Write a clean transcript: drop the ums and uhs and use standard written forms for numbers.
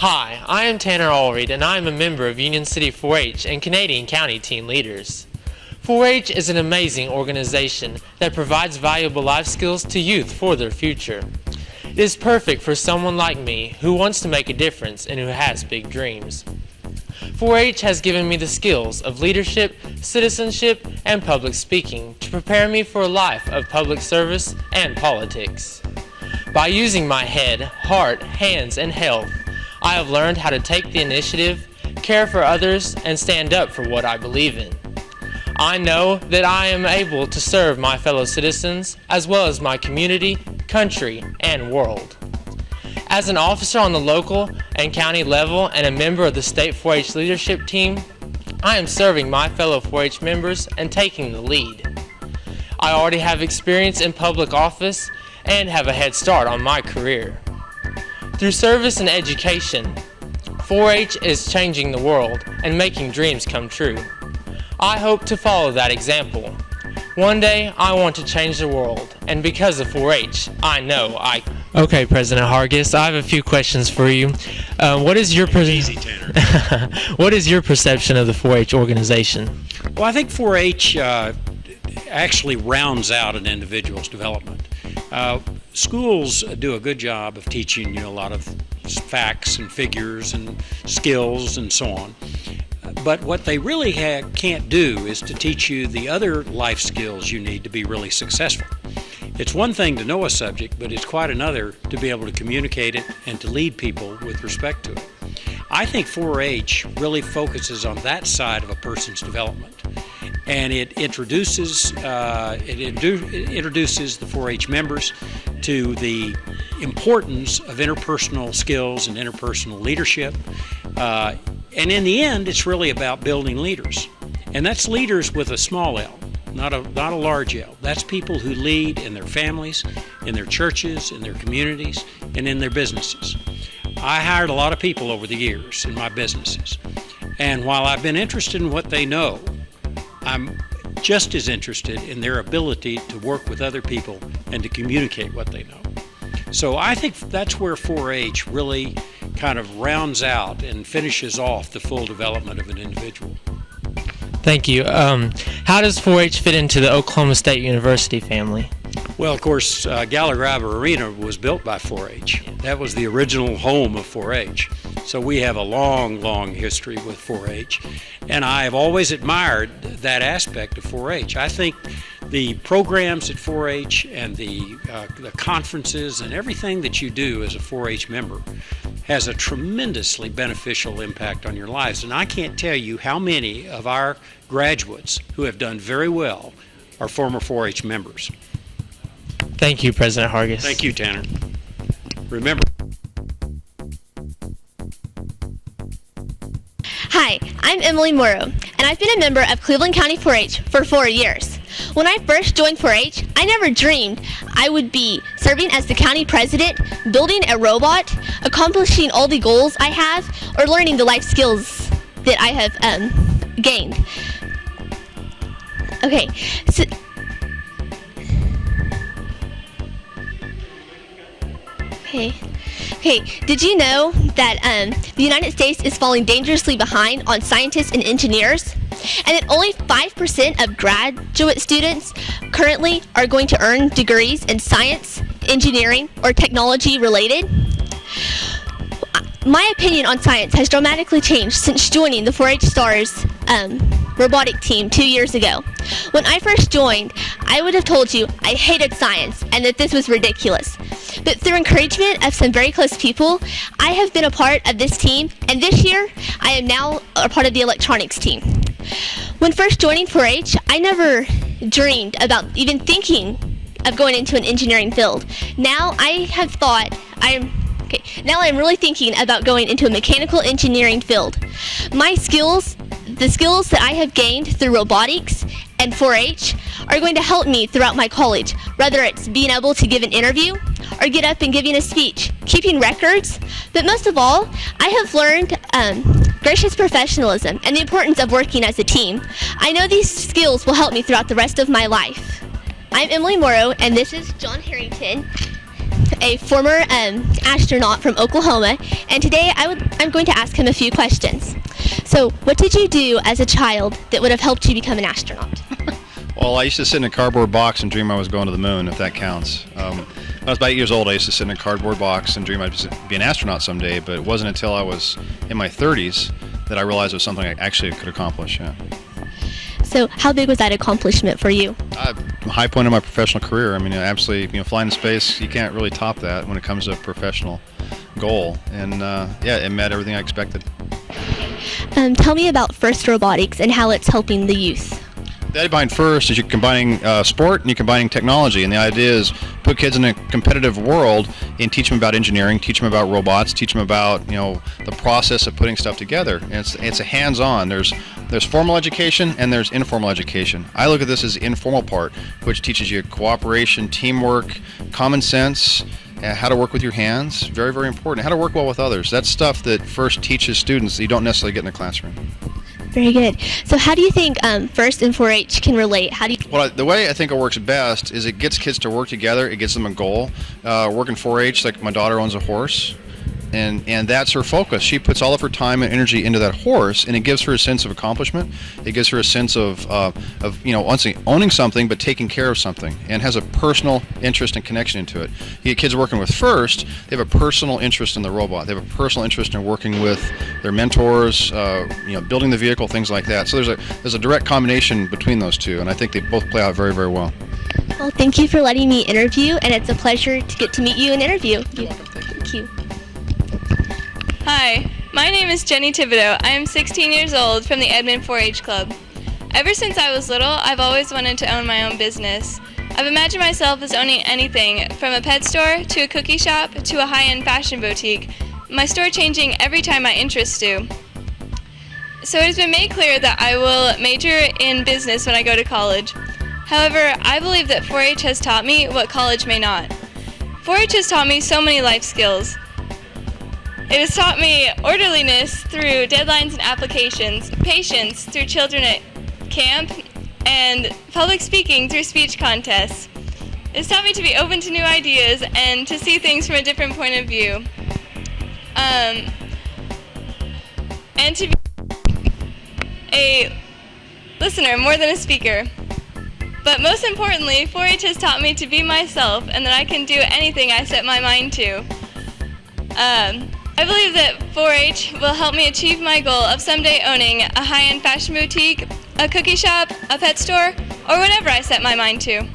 Hi, I am Tanner Allreed, and I am a member of Union City 4-H and Canadian County Teen Leaders. 4-H is an amazing organization that provides valuable life skills to youth for their future. It is perfect for someone like me who wants to make a difference and who has big dreams. 4-H has given me the skills of leadership, citizenship, and public speaking to prepare me for a life of public service and politics. By using my head, heart, hands, and health, I have learned how to take the initiative, care for others, and stand up for what I believe in. I know that I am able to serve my fellow citizens as well as my community, country, and world. As an officer on the local and county level and a member of the state 4-H leadership team, I am serving my fellow 4-H members and taking the lead. I already have experience in public office and have a head start on my career. Through service and education, 4-H is changing the world and making dreams come true. I hope to follow that example. One day, I want to change the world, and because of 4-H, I know I can. Okay, President Hargis, I have a few questions for you. What is your Easy, Tanner. What is your perception of the 4-H organization? Well, I think 4-H actually rounds out an individual's development. Schools do a good job of teaching you a lot of facts and figures and skills and so on. But what they really can't do is to teach you the other life skills you need to be really successful. It's one thing to know a subject, but it's quite another to be able to communicate it and to lead people with respect to it. I think 4-H really focuses on that side of a person's development, and it introduces the 4-H members to the importance of interpersonal skills and interpersonal leadership. And in the end, it's really about building leaders. And that's leaders with a small L, not a large L. That's people who lead in their families, in their churches, in their communities, and in their businesses. I hired a lot of people over the years in my businesses. And while I've been interested in what they know, I'm just as interested in their ability to work with other people and to communicate what they know. So I think that's where 4-H really kind of rounds out and finishes off the full development of an individual. Thank you. How does 4-H fit into the Oklahoma State University family? Well, of course, Gallagher Arena was built by 4-H. That was the original home of 4-H. So we have a long, long history with 4-H. And I have always admired that aspect of 4-H. I think the programs at 4-H and the conferences and everything that you do as a 4-H member has a tremendously beneficial impact on your lives. And I can't tell you how many of our graduates who have done very well are former 4-H members. Thank you, President Hargis. Thank you, Tanner. Remember. Hi, I'm Emily Morrow, and I've been a member of Cleveland County 4-H for 4 years. When I first joined 4-H, I never dreamed I would be serving as the county president, building a robot, accomplishing all the goals I have, or learning the life skills that I have gained. Okay, so Okay, did you know that the United States is falling dangerously behind on scientists and engineers? And that only 5% of graduate students currently are going to earn degrees in science, engineering, or technology related? My opinion on science has dramatically changed since joining the 4-H Stars robotic team 2 years ago. When I first joined, I would have told you I hated science and that this was ridiculous. But through encouragement of some very close people, I have been a part of this team, and this year, I am now a part of the electronics team. When first joining 4-H, I never dreamed about even thinking of going into an engineering field. Now I have thought now I'm really thinking about going into a mechanical engineering field. The skills that I have gained through robotics and 4-H are going to help me throughout my college, whether it's being able to give an interview or get up and giving a speech, keeping records. But most of all, I have learned gracious professionalism and the importance of working as a team. I know these skills will help me throughout the rest of my life. I'm Emily Morrow, and this is John Harrington. a former astronaut from Oklahoma, and today I'm going to ask him a few questions. So, what did you do as a child that would have helped you become an astronaut? Well, I used to sit in a cardboard box and dream I was going to the moon, if that counts. When I was about 8 years old, I used to sit in a cardboard box and dream I'd be an astronaut someday, but it wasn't until I was in my 30s that I realized it was something I actually could accomplish. Yeah. So, how big was that accomplishment for you? High point of my professional career. I mean, absolutely, flying in space, you can't really top that when it comes to a professional goal. And yeah, it met everything I expected. Tell me about FIRST Robotics and how it's helping the youth. The idea behind FIRST is you're combining sport and you're combining technology, and the idea is put kids in a competitive world and teach them about engineering, teach them about robots, teach them about the process of putting stuff together. And it's a hands-on. There's formal education and there's informal education. I look at this as the informal part, which teaches you cooperation, teamwork, common sense, how to work with your hands. Very, very important. How to work well with others. That's stuff that FIRST teaches students that you don't necessarily get in the classroom. Very good. So how do you think FIRST and 4-H can relate? Well, the way I think it works best is it gets kids to work together. It gives them a goal. Working 4-H, like my daughter owns a horse, and that's her focus. She puts all of her time and energy into that horse, and it gives her a sense of accomplishment. It gives her a sense of owning something, but taking care of something, and has a personal interest and connection into it. You get kids working with FIRST, they have a personal interest in the robot. They have a personal interest in working with their mentors, building the vehicle, things like that. So there's a direct combination between those two, and I think they both play out very, very well. Well, thank you for letting me interview, and it's a pleasure to get to meet you and interview. You're welcome. Thank you. Hi, my name is Jenny Thibodeau. I am 16 years old from the Edmond 4-H Club. Ever since I was little, I've always wanted to own my own business. I've imagined myself as owning anything, from a pet store to a cookie shop to a high-end fashion boutique, my store changing every time my interests do. So it has been made clear that I will major in business when I go to college. However, I believe that 4-H has taught me what college may not. 4-H has taught me so many life skills. It has taught me orderliness through deadlines and applications, patience through children at camp, and public speaking through speech contests. It has taught me to be open to new ideas and to see things from a different point of view. And to be a listener more than a speaker. But most importantly, 4-H has taught me to be myself and that I can do anything I set my mind to. I believe that 4-H will help me achieve my goal of someday owning a high-end fashion boutique, a cookie shop, a pet store, or whatever I set my mind to.